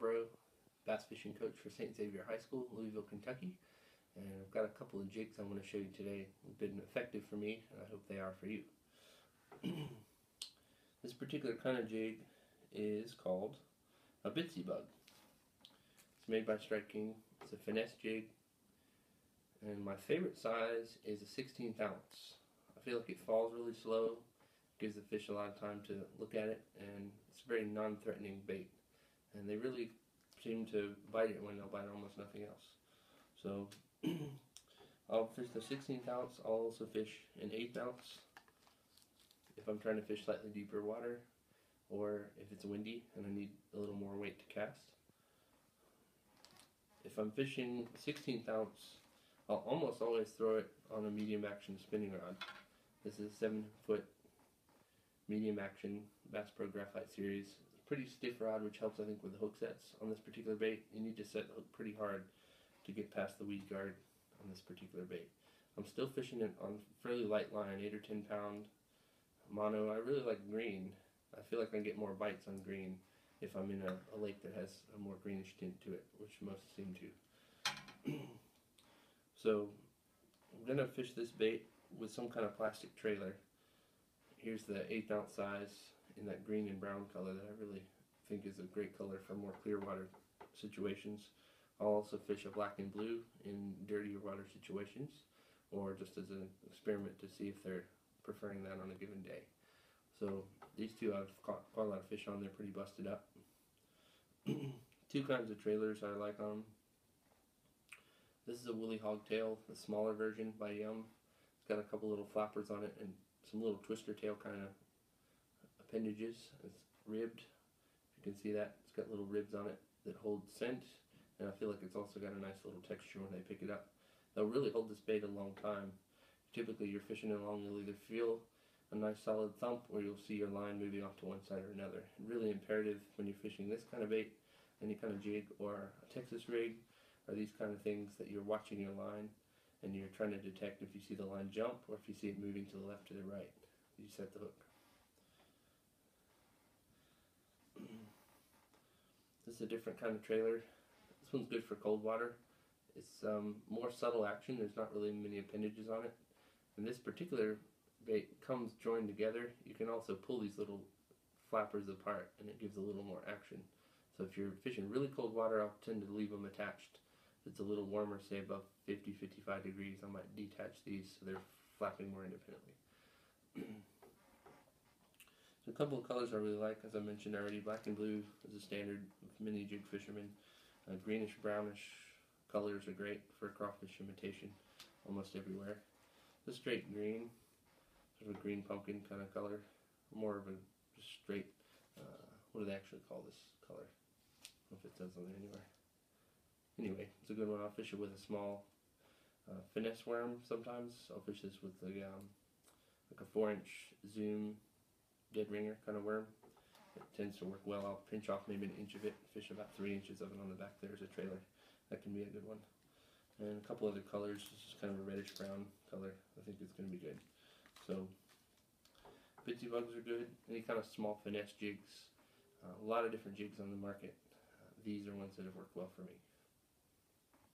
Scarborough, bass fishing coach for St. Xavier High School, Louisville, Kentucky. And I've got a couple of jigs I'm going to show you today. They've been effective for me, and I hope they are for you. This particular kind of jig is called a bitsy bug. It's made by Strike King. It's a finesse jig, and my favorite size is a 16th ounce. I feel like it falls really slow, gives the fish a lot of time to look at it, and it's a very non-threatening bait. And they really seem to bite it when they'll bite almost nothing else. So I'll fish the 16th ounce. I'll also fish an 1/8 ounce if I'm trying to fish slightly deeper water, or if it's windy and I need a little more weight to cast. If I'm fishing 16th ounce, I'll almost always throw it on a medium action spinning rod. This is a 7-foot medium action Bass Pro Graphite series. It's a pretty stiff rod, which helps I think with the hook sets. On this particular bait, you need to set the hook pretty hard to get past the weed guard on this particular bait. I'm still fishing it on fairly light line, 8 or 10 pound mono. I really like green. I feel like I can get more bites on green if I'm in a lake that has a more greenish tint to it, which most seem to. So I'm going to fish this bait with some kind of plastic trailer. Here's the 1/8 ounce size in that green and brown color that I really think is a great color for more clear water situations. I'll also fish a black and blue in dirtier water situations, or just as an experiment to see if they're preferring that on a given day. So these two I've caught quite a lot of fish on. They're pretty busted up. Two kinds of trailers I like on them. This is a woolly hogtail, the smaller version by Yum. It's got a couple little flappers on it and some little twister tail kind of appendages. It's ribbed. You can see that. It's got little ribs on it that hold scent, and I feel like it's also got a nice little texture when they pick it up. They'll really hold this bait a long time. Typically you're fishing along, you'll either feel a nice solid thump or you'll see your line moving off to one side or another. Really imperative when you're fishing this kind of bait, any kind of jig or a Texas rig, are these kind of things that you're watching your line and you're trying to detect if you see the line jump or if you see it moving to the left or the right. You set the hook. This is a different kind of trailer. This one's good for cold water. It's more subtle action. There's not really many appendages on it. And this particular bait comes joined together. You can also pull these little flappers apart and it gives a little more action. So if you're fishing really cold water, I'll tend to leave them attached. If it's a little warmer, say above 50, 55 degrees, I might detach these so they're flapping more independently. So a couple of colors I really like, as I mentioned already. Black and blue is a standard with many jig fishermen. Greenish brownish colors are great for crawfish imitation almost everywhere. The straight green, sort of a green pumpkin kind of color, more of a straight, what do they actually call this color? I don't know if it says on there anywhere. Anyway, it's a good one. I'll fish it with a small finesse worm sometimes. I'll fish this with like a 4-inch zoom dead ringer kind of worm. It tends to work well. I'll pinch off maybe 1 inch of it, fish about 3 inches of it on the back there as a trailer. That can be a good one. And a couple other colors. This is kind of a reddish brown color. I think it's going to be good. So bitsy bugs are good. Any kind of small finesse jigs. A lot of different jigs on the market. These are ones that have worked well for me.